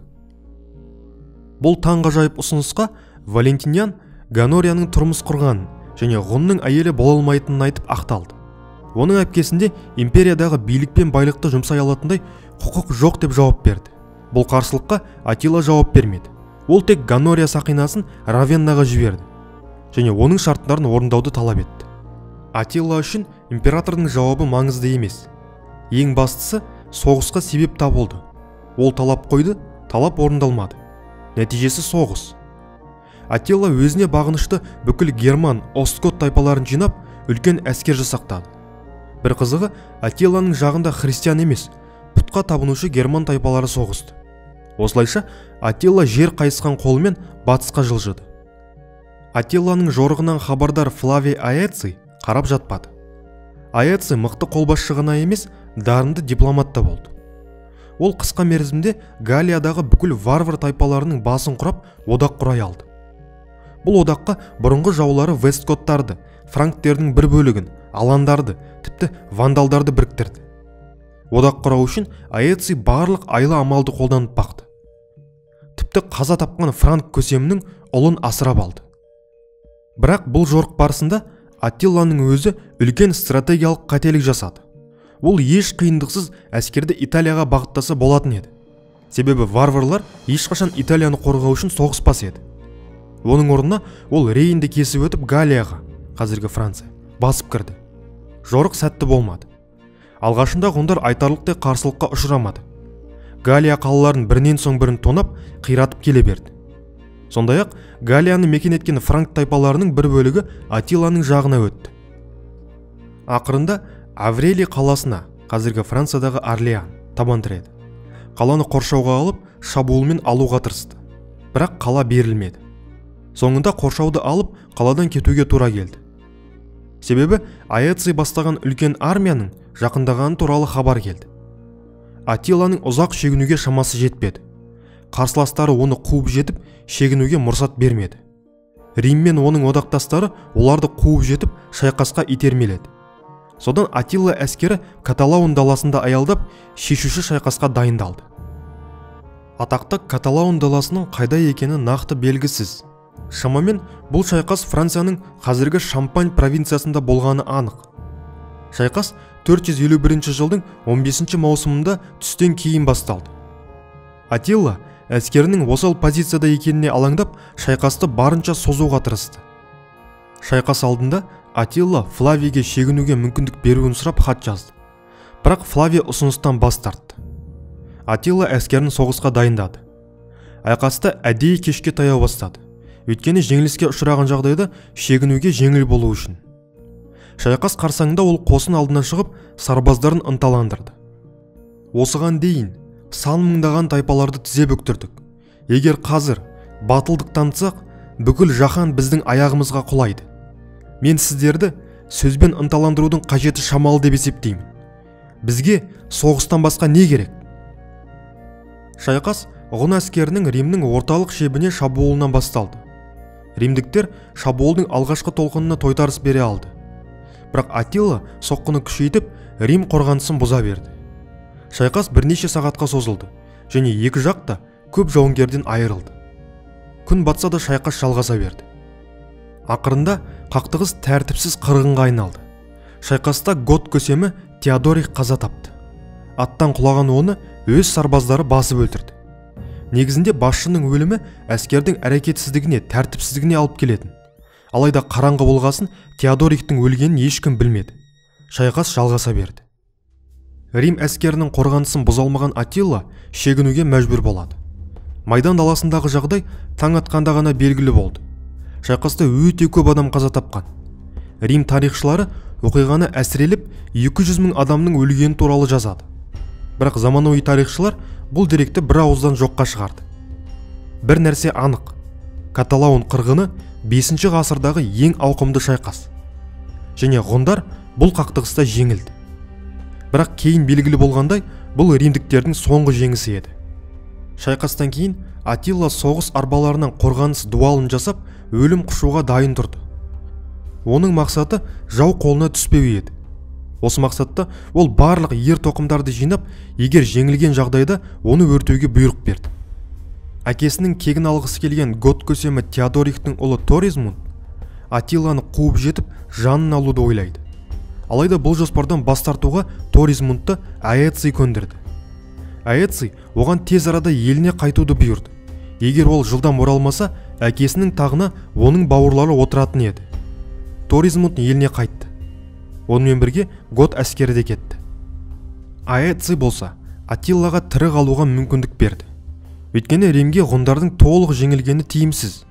Бұл таңғажайып ұсынысқа Валентиниан Ганорияның тұрмыс құрғанын және ғұнның әйелі бола алмайтынын айтып ақталды. Оның әпкесінде империядағы билік пен байлықты жұмсай алатындай құқық жоқ деп жауап берді. Бұл қарсылыққа Аттила жауап бермеді. Ол тек Ганория сақинасын Равеннаға жіберді және оның шарттарын орындауды талап етті. Аттила үшін императордың жауабы маңызды емес. Ең бастысы соғысқа себеп табылды. Ол талап қойды, талап орындалмады. Нәтижесі соғыс. Аттила өзіне бағынышты бүкіл герман, остгот тайпаларын жинап, үлкен әскер жасақтады. Бір қызығы, Аттиланың жағында христиан емес, пұтқа табынушы герман тайпалары соғысты. Осылайша Аттила жер қайысқан қолымен батысқа жылжыды. Аттиланың жорығынан хабардар Флавий Аэций қарап жатпады. Аэций мықты қолбасшы ғана емес, дарынды дипломат та болды. Ол қысқа мерзімде Галлиядағы бүкіл варвар тайпаларының басын құрап, одақ құрай алды. Бұл одаққа бұрынғы жаулары вестготтарды, франктердің бір бөлігін, аландарды, тіпті вандалдарды біріктірді. Одақ құрау үшін Аэций барлық айлы амалды қолданып бақты. Тіпті қаза тапқан франк көсемінің ұлын асырап алды. Бірақ бұл жорық барысында Аттиланың өзі үлкен стратегиялық қателік жасады. Ол еш қиындықсыз әскерді Италияға бағыттаса болатын еді. Себебі варварлар ешқашан Италияны қорғау үшін соғыспас еді. Оның орнына ол Рейнді кесіп өтіп Галлияға, қазіргі Франция, басып кірді. Жорық сәтті болмады. Алғашында ғұндар айтарлықтай қарсылыққа ұшырамады. Галлия қалаларын бірінен соң бірін тонап, қиратып келе берді. Сондай-ақ Галлияны мекен еткен франк тайпаларының бір бөлігі Аттиланың жағына өтті. Ақырында Аврелий қаласына, қазіргі Франциядағы Орлеан, табан тіреді. Қаланы қоршауға алып, шабуылмен алуға тырысты. Бірақ қала берілмеді. Соңында қоршауды алып, қаладан кетуге тура келді. Себебі Аэций бастаған үлкен армияның жақындағаны туралы хабар келді. Аттиланың ұзақ шегінуге шамасы жетпеді. Қарсыластары оны қуып жетіп, шегінуге мұрсат бермеді. Рим мен оның одақтастары оларды қуып жетіп, шайқасқа итермеледі. Содан Аттила әскері Каталаун даласында аялдап, шешуші шайқасқа дайындалды. Атақты Каталаун даласының қайда екені нақты белгісіз. Шамамен бұл шайқас Францияның қазіргі Шампань провинциясында болғаны анық. Шайқас 451 жылдың 15 маусымында түстен кейін басталды. Аттила әскерінің осал позицияда екеніне алаңдап, шайқасты барынша созуға тырысты. Шайқас алдында Аттила Флавийге шегінуге мүмкіндік беруін сұрап хат жазды. Бірақ Флавий ұсыныстан бас тартты. Аттила әскерін соғысқа дайындады. Айқаста әдейі кешке таяу бастады. Өйткені жеңіліске ұшыраған жағдайда шегінуге жеңіл болу үшін. Шайқас қарсаңында ол қосын алдына шығып, сарбаздарын ынталандырды. Осыған дейін сан мыңдаған тайпаларды тізе бүктірдік. Егер қазір батылдық танытсақ, бүкіл жаһан біздің аяғымызға құлайды. Мен сіздерді сөзбен ынталандырудың қажеті шамалы деп есептеймін. Бізге соғыстан басқа не керек? Шайқас ғұн әскерінің Римнің орталық шебіне шабуылынан басталды. Римдіктер шабуылдың алғашқы толқынына тойтарыс бере алды. Бірақ Аттила соққыны күшейтіп, Рим қорғанысын бұза берді. Шайқас бірнеше сағатқа созылды, және екі жақ та көп жауынгерден айырылды. Күн батса да шайқас жалғаса берді. Ақырында қақтығыс тәртіпсіз қырғынға айналды. Шайқаста гот көсемі Теодорих қаза тапты. Аттан құлаған оны өз сарбаздары басып өлтірді. Негізінде басшының өлімі әскердің әрекетсіздігіне, тәртіпсіздігіне алып келетін. Алайда қараңғы болғасын Теодорихтің өлгенін ешкім білмеді. Шайқас жалғаса берді. Рим әскерінің қорғанысын бұзалмаған Аттила шегінуге мәжбүр болады. Майдан даласындағы жағдай таң атқанда ғана белгілі болды. Шайқаста өте көп адам қаза тапқан. Рим тарихшылары оқиғаны әсірелеп 200 мың адамның өлгені туралы жазады. Бірақ заманауи тарихшылар бұл деректі бір ауыздан жоққа шығарды. Бір нәрсе анық. Каталаун қырғыны 5 ғасырдағы ең ауқымды шайқас. Және ғұндар бұл қақтығыста жеңілді. Бірақ кейін белгілі болғандай, бұл римдіктердің соңғы жеңісі еді. Шайқастан кейін Аттила соғыс арбаларынан қорғаныс дуалын жасап, өлім құшуға дайын тұрды. Оның мақсаты жау қолына түспеу еді. Осы мақсатта ол барлық ер тоқымдарды жинап, егер жеңілген жағдайда оны өртеуге бұйрық берді. Әкесінің кегін алғысы келген гот көсемі Теодорихтың ұлы Торизмунд Аттиланы қуып жетіп, жанын алуды ойлайды. Алайда бұл жоспардан бас тартуға Торизмундты Аэций көндірді. Аэций оған тез арада еліне қайтуды бұйырды. Егер ол жылдам оралмаса, әкесінің тағына оның бауырлары отыратын еді. Торизмунд еліне қайтты. Онымен бірге гот әскері де кетті. Аэций болса Аттилаға тірі қалуға мүмкіндік берді. Өйткені Римге ғұндардың толық жеңілгені тиімсіз.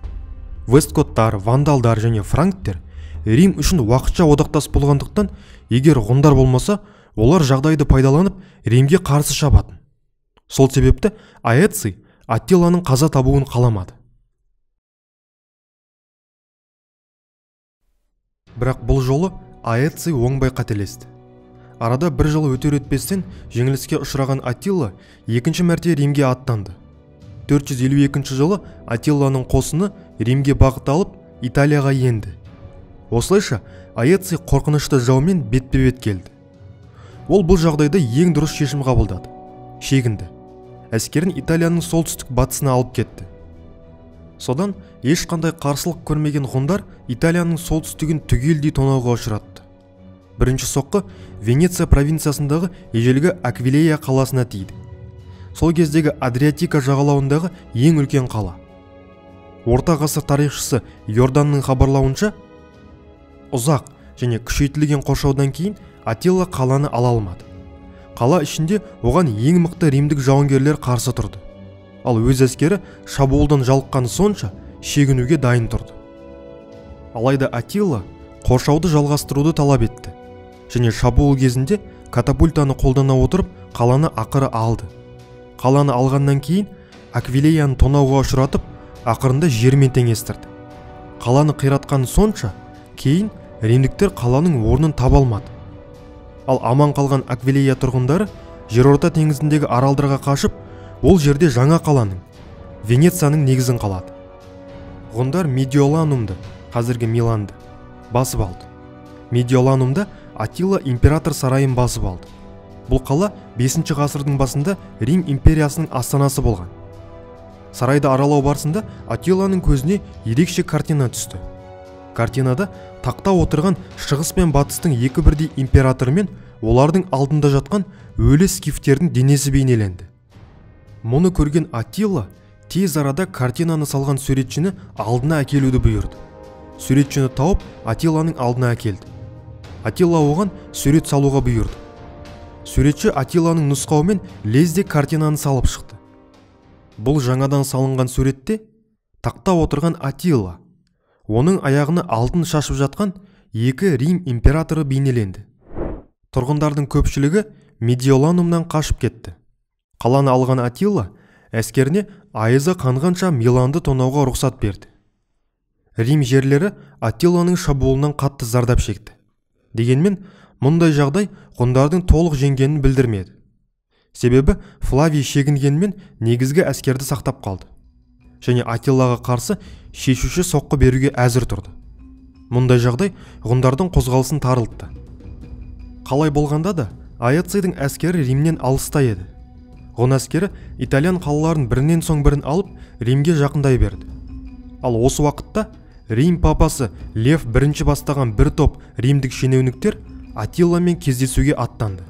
Вестготтар, вандалдар және франктер Рим үшін уақытша одақтас болғандықтан, егер ғұндар болмаса, олар жағдайды пайдаланып Римге қарсы шабатын. Сол себепті Аэций Аттиланың қаза табуын қаламады. Бірақ бұл жолы Аэций оңбай қателесті. Арада бір жыл өтер өтпестен жеңіліске ұшыраған Аттила екінші мәрте Римге аттанды. 452 жылы Аттиланың қосыны Римге бағыт алып, Италияға енді. Осылайша Аэций қорқынышты жаумен бетпе-бет келді. Ол бұл жағдайда ең дұрыс шешім қабылдады. Шегінді. Әскерін Италияның солтүстік батысына алып кетті. Содан ешқандай қарсылық көрмеген ғұндар Италияның солтүстігін түгелдей тонауға ұшыратты. Бірінші соққы Венеция провинциясындағы ежелгі Аквилея қаласына тиді. Сол кездегі Адриатика жағалауындағы ең үлкен қала. Орта ғасыр тарихшысы Йорданның хабарлауынша, ұзақ және күшейтілген қоршаудан кейін Аттила қаланы ала алмады. Қала ішінде оған ең мықты римдік жауынгерлер қарсы тұрды. Ал өз әскері шабуылдан жалыққаны сонша шегінуге дайын тұрды. Алайда Аттила қоршауды жалғастыруды талап етті. Және шабуыл кезінде катапультаны қолдана отырып қаланы ақыры алды. Қаланы алғаннан кейін Аквилеяны тонауға ұшыратып, ақырында жермен теңестірді. Қаланы қиратқаны сонша, кейін римдіктер қаланың орнын таба алмады. Ал аман қалған Аквилея тұрғындары жерорта теңізіндегі аралдарға қашып, ол жерде жаңа қаланың, Венецияның негізін қалады. Ғұндар Медиоланумды, қазіргі Миланды, басып алды. Медиоланумда Аттила император сарайын басып алды. Бұл қала 5 ғасырдың басында Рим империясының астанасы болған. Сарайды аралау барысында Аттиланың көзіне ерекше картина түсті. Картинада тақта отырған шығыс пен батыстың екі бірдей императоры мен олардың алдында жатқан өлі скифтердің денесі бейнеленді. Мұны көрген Аттила тез арада картинаны салған суретшіні алдына әкелуді бұйырды. Суретшіні тауып Аттиланың алдына әкелді. Аттила оған сурет салуға бұйырды. Суретші Аттиланың нұсқауымен лезде картинаны салып шықты. Бұл жаңадан салынған суретте тақта отырған Аттила, оның аяғына алтын шашып жатқан екі Рим императоры бейнеленді. Тұрғындардың көпшілігі Медиоланумнан қашып кетті. Қаланы алған Аттила әскеріне айызы қанғанша Миланды тонауға рұқсат берді. Рим жерлері Аттиланың шабуылынан қатты зардап шекті. Дегенмен, мұндай жағдай ғұндардың толық жеңгенін білдірмеді. Себебі Флавий шегінгенмен негізгі әскерді сақтап қалды. Және Аттилаға қарсы шешуші соққы беруге әзір тұрды. Мұндай жағдай ғұндардың қозғалысын тарылтты. Қалай болғанда да Аэцийдің әскері Римнен алыста еді. Ғұн әскері итальян қалаларын бірінен соң бірін алып Римге жақындай берді. Ал осы уақытта Рим папасы Лев I бастаған бір топ римдік шенеуніктер Аттиламен кездесуге аттанды.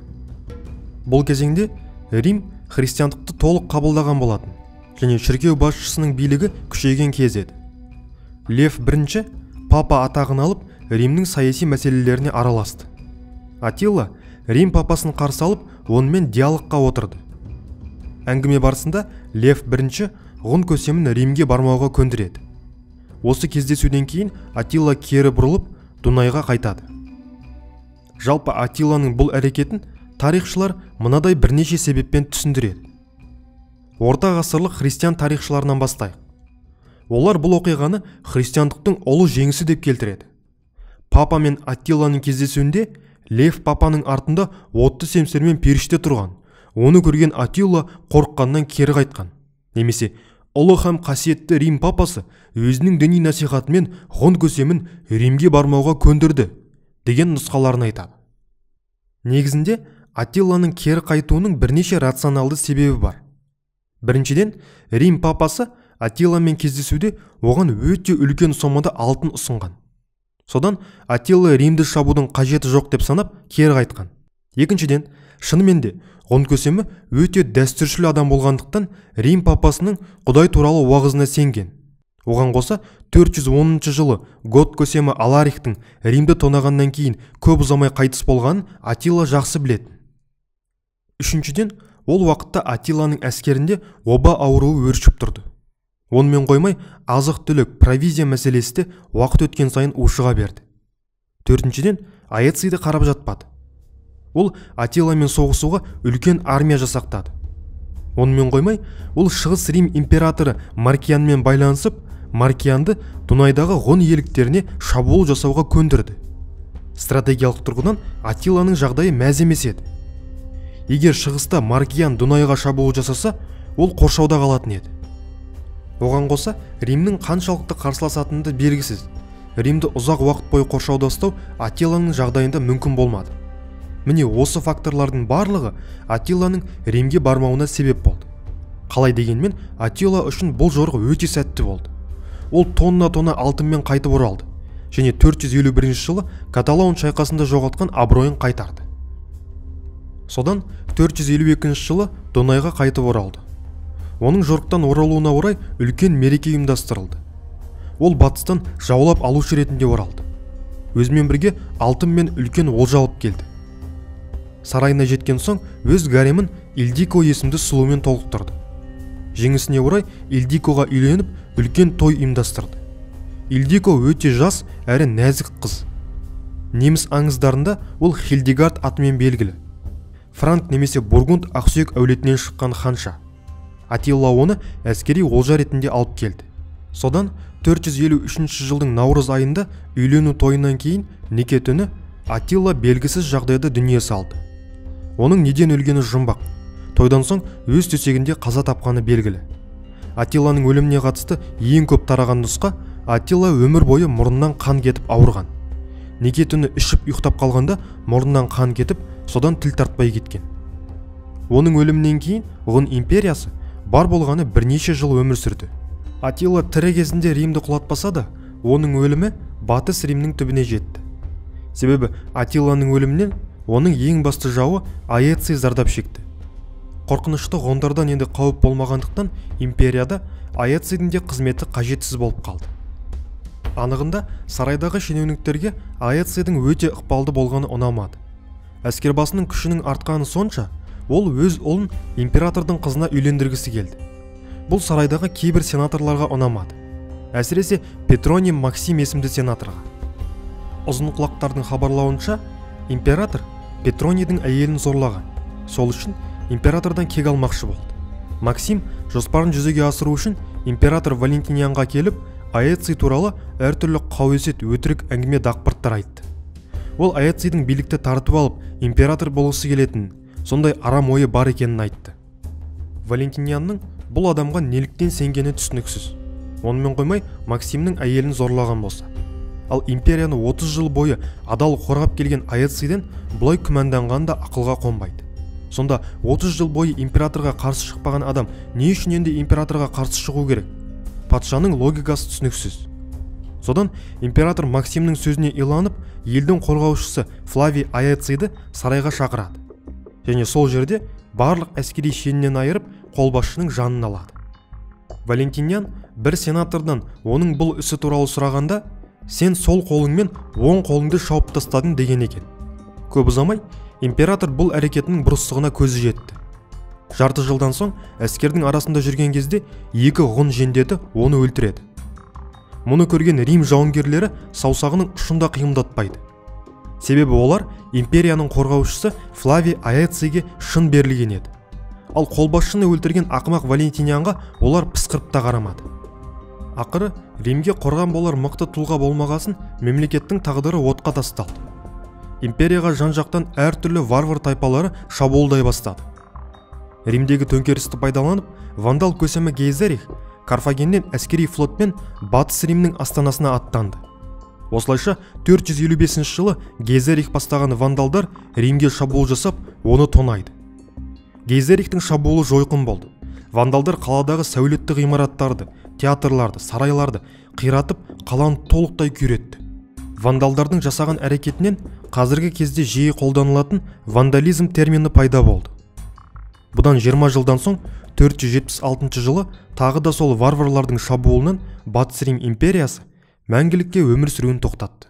Бұл кезеңде Рим христиандықты толық қабылдаған болатын, және шіркеу басшысының билігі күшейген кез еді. Лев I папа атағын алып Римнің саяси мәселелеріне араласты. Аттила Рим папасын қарсы алып, онымен диалогқа отырды. Әңгіме барысында Лев I ғұн көсемін Римге бармауға көндіреді. Осы кездесуден кейін Аттила кері бұрылып Дунайға қайтады. Жалпы Аттиланың бұл әрекетін тарихшылар мынадай бірнеше себеппен түсіндіреді. Орта ғасырлық христиан тарихшыларынан бастайық. Олар бұл оқиғаны христиандықтың ұлы жеңісі деп келтіреді. Папа мен Аттиланың кездесуінде Лев папаның артында отты семсермен періште тұрған. Оны көрген Аттила қорыққаннан кері қайтқан. Немесе ұлы һәм қасиетті Рим папасы өзінің діни насихатымен ғұн көсемін Римге бармауға көндірді деген нұсқаларын айтады. Негізінде Аттиланың кері қайтуының бірнеше рационалды себебі бар. Біріншіден, Рим папасы Аттиламен кездесуде оған өте үлкен сомада алтын ұсынған. Содан Аттила Римді шабудың қажеті жоқ деп санап кері қайтқан. Екіншіден, шынымен де ғұн көсемі өте дәстүршіл адам болғандықтан Рим папасының Құдай туралы уағызына сенген. Оған қоса 410 жылы гот көсемі Аларихтың Римді тонағаннан кейін көп ұзамай қайтыс болғанын Аттила жақсы білетін. Үшіншіден, ол уақытта Аттиланың әскерінде оба ауруы өршіп тұрды. Онымен қоймай, азық-түлік, провизия мәселесі де уақыт өткен сайын ушыға берді. Төртіншіден, Аэцийді қарап жатпады. Ол Аттиламен соғысуға үлкен армия жасақтады. Онымен қоймай, ол Шығыс Рим императоры Маркиянмен байланысып, Маркиянды Дунайдағы ғұн иеліктеріне шабуыл жасауға көндірді. Стратегиялық тұрғыдан Аттиланың жағдайы мәз емес еді. Егер шығыста Маркиян Дунайға шабуыл жасаса, ол қоршауда қалатын еді. Оған қоса, Римнің қаншалықты қарсыласатыны белгісіз. Римді ұзақ уақыт бойы қоршауда ұстау Аттиланың жағдайында мүмкін болмады. Міне осы факторлардың барлығы Аттиланың Римге бармауына себеп болды. Қалай дегенмен, Аттила үшін бұл жорық өте сәтті болды. Ол тонна алтынмен қайтып оралды және 451 жылы Каталаун шайқасында жоғалтқан абыройын қайтарды. Содан 452 жылы Дунайға қайтып оралды. Оның жорықтан оралуына орай үлкен мереке ұйымдастырылды. Ол батыстан жаулап алушы ретінде оралды. Өзімен бірге алтын мен үлкен олжа алып келді. Сарайына жеткен соң өз гаремін Ildiko есімді сұлумен толықтырды. Жеңісіне орай Ildikoға үйленіп, үлкен той ұйымдастырды. Ildiko өте жас әрі нәзік қыз. Неміс аңыздарында ол Хильдегард атымен белгілі. Франк немесе Бургунд ақсүйек әулетінен шыққан ханша. Аттила оны әскери олжа ретінде алып келді. Содан 453 жылдың наурыз айында үйлену тойынан кейін неке түні Аттила белгісіз жағдайда дүние салды. Оның неден өлгені жұмбақ. Тойдан соң өз төсегінде қаза тапқаны белгілі. Аттиланың өліміне қатысты ең көп тараған нұсқа Аттила өмір бойы мұрнынан қан кетіп ауырған. Неке түні ішіп ұйықтап қалғанда мұрнынан қан кетіп, содан тіл тартпай кеткен. Оның өлімінен кейін ғұн империясы бар болғаны бірнеше жыл өмір сүрді. Аттила тірі кезінде Римді құлатпаса да, оның өлімі батыс Римнің түбіне жетті. Себебі Аттиланың өлімінен оның ең басты жауы Аэций зардап шекті. Қорқынышты ғұндардан енді қауіп болмағандықтан империяда Аэцийдің де қызметі қажетсіз болып қалды. Анығында сарайдағы шенеуніктерге Аэцийдің өте ықпалды болғаны ұнамады. Әскербасының күшінің артқаны сонша, ол өз ұлын императордың қызына үйлендіргісі келді. Бұл сарайдағы кейбір сенаторларға ұнамады. Әсіресе Петроний Максим есімді сенаторға. Ұзын құлақтардың хабарлауынша, император Петронийдің әйелін зорлаған. Сол үшін императордан кек алмақшы болды. Максим жоспарын жүзеге асыру үшін император Валентинианға келіп, Аэций туралы әртүрлі қауесет өтірік әңгіме дақпырттар айтты. Ол Аэцийдің билікті тартып алып, император болғысы келетінін, сондай арам ойы бар екенін айтты. Валентинианның бұл адамға неліктен сенгені түсініксіз. Онымен қоймай, Максимнің әйелін зорлаған болса. Ал империяны 30 жыл бойы адал қорғап келген Аэцийден бұлай күмәнданған да ақылға қонбайды. Сонда 30 жыл бойы императорға қарсы шықпаған адам не үшін енді императорға қарсы шығу керек? Патшаның логикасы түсініксіз. Содан император Максимнің сөзіне иланып, елдің қорғаушысы Флавий Аэцийді сарайға шақырады. Және сол жерде барлық әскери шенінен айырып, қолбасшының жанын алады. Валентиниан бір сенатордан оның бұл ісі туралы сұрағанда, сен сол қолыңмен оң қолыңды шауып тастадың деген екен. Көп ұзамай, император бұл әрекетінің бұрыстығына көзі жетті. Жарты жылдан соң әскердің арасында жүрген кезде екі ғұн жендеті оны өлтіреді. Мұны көрген Рим жауынгерлері саусағының ұшында қимылдатпайды. Себебі олар империяның қорғаушысы Флавий Аэцийге шын берілген еді. Ал қолбасшыны өлтірген ақымақ Валентинианға олар пысқырып та қарамады. Ақыры Римге қорған болар мықты тұлға болмағасын мемлекеттің тағдыры отқа тасталды. Империяға жан-жақтан әртүрлі варвар тайпалары шабуылдай бастады. Римдегі төңкерісті пайдаланып, вандал көсемі Гейзерих Карфагеннен әскери флотпен Батыс Римнің астанасына аттанды. Осылайша 455 жылы Гейзерих бастаған вандалдар Римге шабуыл жасап, оны тонайды. Гейзерихтің шабуылы жойқын болды. Вандалдар қаладағы сәулетті ғимараттарды, театрларды, сарайларды қиратып, қаланы толықтай күйретті. Вандалдардың жасаған әрекетінен қазіргі кезде жиі қолданылатын вандализм термині пайда болды. Бұдан 20 жылдан соң 476 жылы тағы да сол варварлардың шабуылынан Батыс Рим империясы мәңгілікке өмір сүруін тоқтатты.